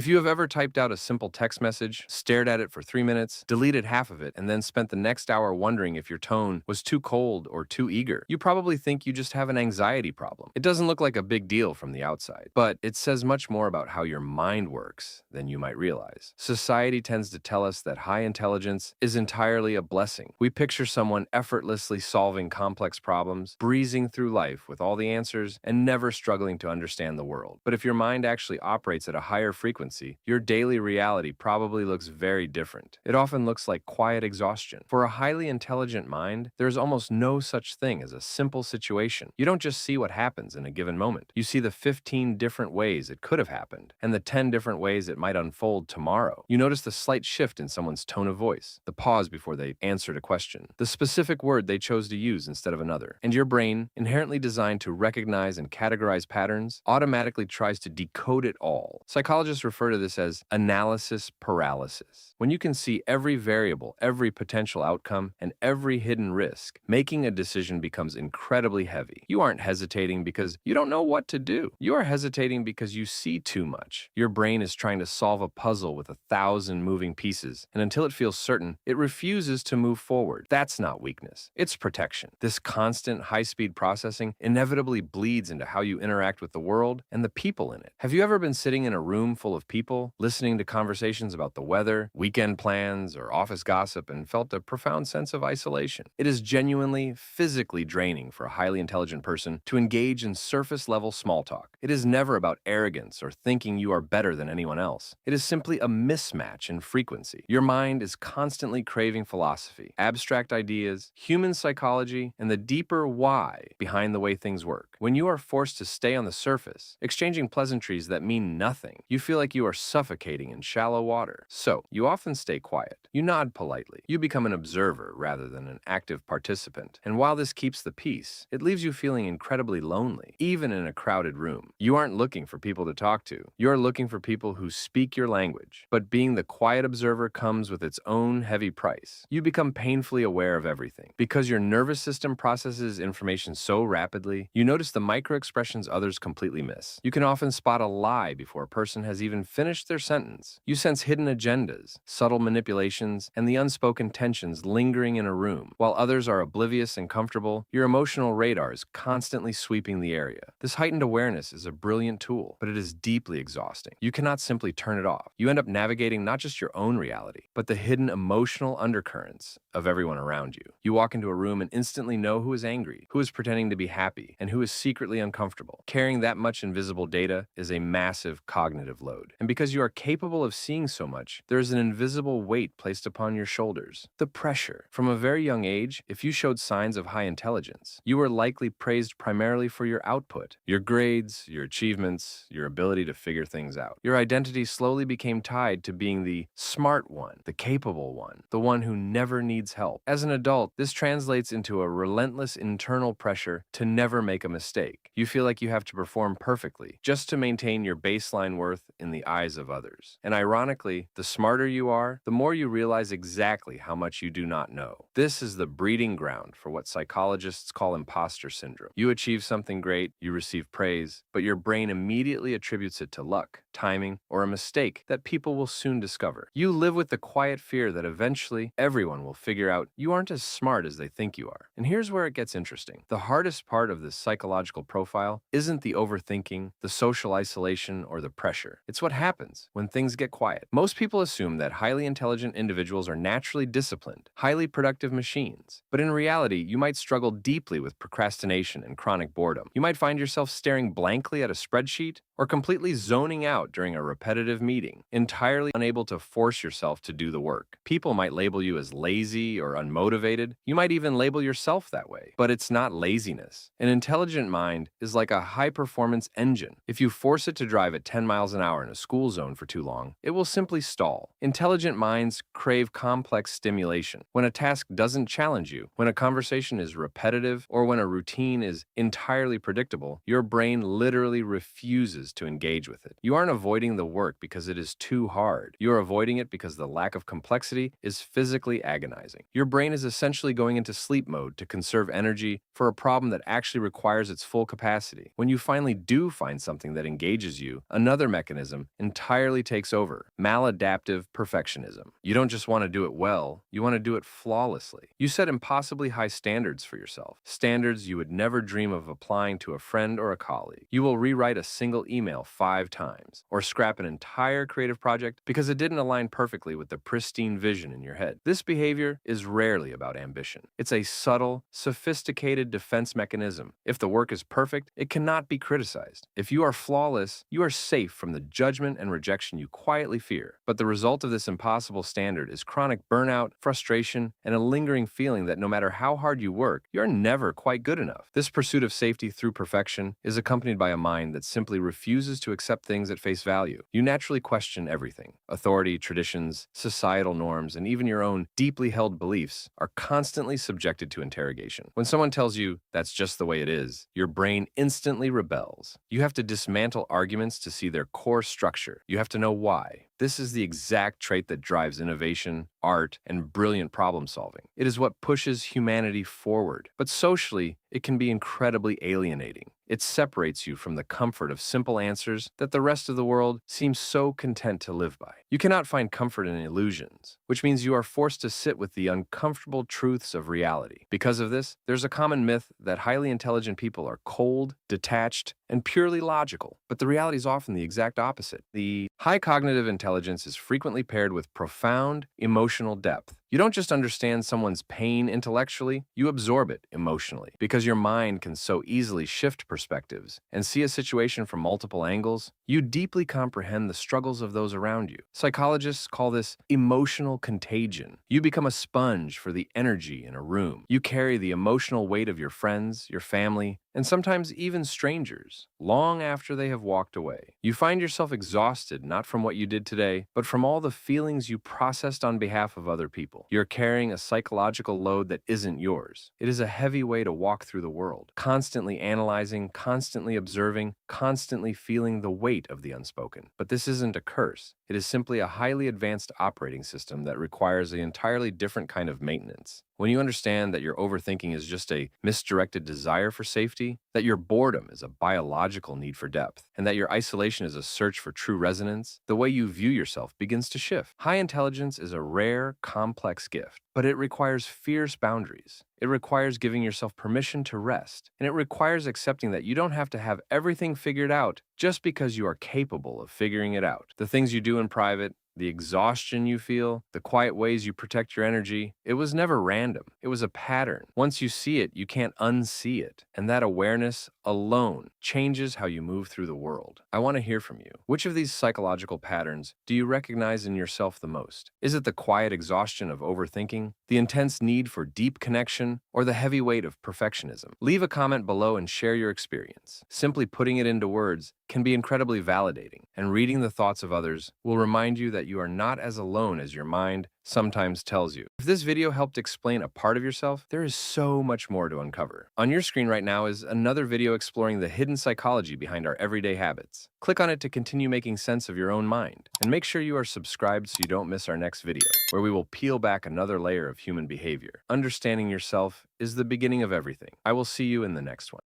If you have ever typed out a simple text message, stared at it for 3 minutes, deleted half of it, and then spent the next hour wondering if your tone was too cold or too eager, you probably think you just have an anxiety problem. It doesn't look like a big deal from the outside, but it says much more about how your mind works than you might realize. Society tends to tell us that high intelligence is entirely a blessing. We picture someone effortlessly solving complex problems, breezing through life with all the answers, and never struggling to understand the world. But if your mind actually operates at a higher frequency, your daily reality probably looks very different. It often looks like quiet exhaustion. For a highly intelligent mind, there is almost no such thing as a simple situation. You don't just see what happens in a given moment. You see the 15 different ways it could have happened, and the 10 different ways it might unfold tomorrow. You notice the slight shift in someone's tone of voice, the pause before they answered a question, the specific word they chose to use instead of another. And your brain, inherently designed to recognize and categorize patterns, automatically tries to decode it all. Psychologists refer to this as analysis paralysis. When you can see every variable, every potential outcome, and every hidden risk, making a decision becomes incredibly heavy. You aren't hesitating because you don't know what to do. You are hesitating because you see too much. Your brain is trying to solve a puzzle with 1,000 moving pieces, and until it feels certain, it refuses to move forward. That's not weakness. It's protection. This constant, high-speed processing inevitably bleeds into how you interact with the world and the people in it. Have you ever been sitting in a room full of people, listening to conversations about the weather, weekend plans, or office gossip, and felt a profound sense of isolation? It is genuinely, physically draining for a highly intelligent person to engage in surface-level small talk. It is never about arrogance or thinking you are better than anyone else. It is simply a mismatch in frequency. Your mind is constantly craving philosophy, abstract ideas, human psychology, and the deeper why behind the way things work. When you are forced to stay on the surface, exchanging pleasantries that mean nothing, you feel like you are suffocating in shallow water. So, you often stay quiet. You nod politely. You become an observer rather than an active participant. And while this keeps the peace, it leaves you feeling incredibly lonely, even in a crowded room. You aren't looking for people to talk to. You're looking for people who speak your language. But being the quiet observer comes with its own heavy price. You become painfully aware of everything. Because your nervous system processes information so rapidly, you notice the micro expressions others completely miss. You can often spot a lie before a person has even finished their sentence. You sense hidden agendas, subtle manipulations, and the unspoken tensions lingering in a room. While others are oblivious and comfortable, your emotional radar is constantly sweeping the area. This heightened awareness is a brilliant tool, but it is deeply exhausting. You cannot simply turn it off. You end up navigating not just your own reality, but the hidden emotional undercurrents of everyone around you. You walk into a room and instantly know who is angry, who is pretending to be happy, and who is secretly uncomfortable. Carrying that much invisible data is a massive cognitive load. And because you are capable of seeing so much, there is an invisible weight placed upon your shoulders. The pressure. From a very young age, if you showed signs of high intelligence, you were likely praised primarily for your output, your grades, your achievements, your ability to figure things out. Your identity slowly became tied to being the smart one, the capable one, the one who never needs help. As an adult, this translates into a relentless internal pressure to never make a mistake. You feel like you have to perform perfectly just to maintain your baseline worth in the eyes of others. And ironically, the smarter you are, the more you realize exactly how much you do not know. This is the breeding ground for what psychologists call imposter syndrome. You achieve something great, you receive praise, but your brain immediately attributes it to luck, timing, or a mistake that people will soon discover. You live with the quiet fear that eventually everyone will figure out you aren't as smart as they think you are. And here's where it gets interesting. The hardest part of this psychological profile isn't the overthinking, the social isolation, or the pressure. It's what happens when things get quiet. Most people assume that highly intelligent individuals are naturally disciplined, highly productive machines. But in reality, you might struggle deeply with procrastination and chronic boredom. You might find yourself staring blankly at a spreadsheet or completely zoning out during a repetitive meeting, entirely unable to force yourself to do the work. People might label you as lazy or unmotivated. You might even label yourself that way. But it's not laziness. An intelligent mind is like a high-performance engine. If you force it to drive at 10 miles an hour in a school zone for too long, it will simply stall. Intelligent minds crave complex stimulation. When a task doesn't challenge you, when a conversation is repetitive, or when a routine is entirely predictable, your brain literally refuses to engage with it. You aren't avoiding the work because it is too hard. You're avoiding it because the lack of complexity is physically agonizing. organizing. Your brain is essentially going into sleep mode to conserve energy for a problem that actually requires its full capacity. When you finally do find something that engages you, another mechanism entirely takes over: maladaptive perfectionism. You don't just want to do it well, you want to do it flawlessly. You set impossibly high standards for yourself, standards you would never dream of applying to a friend or a colleague. You will rewrite a single email 5 times, or scrap an entire creative project because it didn't align perfectly with the pristine vision in your head. This behavior is rarely about ambition. It's a subtle, sophisticated defense mechanism. If the work is perfect, it cannot be criticized. If you are flawless, you are safe from the judgment and rejection you quietly fear. But the result of this impossible standard is chronic burnout, frustration, and a lingering feeling that no matter how hard you work, you're never quite good enough. This pursuit of safety through perfection is accompanied by a mind that simply refuses to accept things at face value. You naturally question everything. Authority, traditions, societal norms, and even your own deeply held beliefs are constantly subjected to interrogation. When someone tells you that's just the way it is, your brain instantly rebels. You have to dismantle arguments to see their core structure. You have to know why. This is the exact trait that drives innovation, art, and brilliant problem solving. It is what pushes humanity forward. But socially, it can be incredibly alienating. It separates you from the comfort of simple answers that the rest of the world seems so content to live by. You cannot find comfort in illusions, which means you are forced to sit with the uncomfortable truths of reality. Because of this, there's a common myth that highly intelligent people are cold, detached, and purely logical. But the reality is often the exact opposite. The high cognitive intelligence is frequently paired with profound emotional depth. You don't just understand someone's pain intellectually, you absorb it emotionally. Because your mind can so easily shift perspectives and see a situation from multiple angles, you deeply comprehend the struggles of those around you. Psychologists call this emotional contagion. You become a sponge for the energy in a room. You carry the emotional weight of your friends, your family, and sometimes even strangers, long after they have walked away. You find yourself exhausted not from what you did today, but from all the feelings you processed on behalf of other people. You're carrying a psychological load that isn't yours. It is a heavy way to walk through the world, constantly analyzing, constantly observing, constantly feeling the weight of the unspoken. But this isn't a curse. It is simply a highly advanced operating system that requires an entirely different kind of maintenance. When you understand that your overthinking is just a misdirected desire for safety, that your boredom is a biological need for depth, and that your isolation is a search for true resonance, the way you view yourself begins to shift. High intelligence is a rare, complex gift, but it requires fierce boundaries. It requires giving yourself permission to rest, and it requires accepting that you don't have to have everything figured out just because you are capable of figuring it out. The things you do in private, the exhaustion you feel, the quiet ways you protect your energy, it was never random. It was a pattern. Once you see it, you can't unsee it. And that awareness alone changes how you move through the world. I want to hear from you. Which of these psychological patterns do you recognize in yourself the most? Is it the quiet exhaustion of overthinking, the intense need for deep connection, or the heavy weight of perfectionism? Leave a comment below and share your experience. Simply putting it into words can be incredibly validating, and reading the thoughts of others will remind you that you are not as alone as your mind sometimes tells you. If this video helped explain a part of yourself, there is so much more to uncover. On your screen right now is another video exploring the hidden psychology behind our everyday habits. Click on it to continue making sense of your own mind. And make sure you are subscribed so you don't miss our next video, where we will peel back another layer of human behavior. Understanding yourself is the beginning of everything. I will see you in the next one.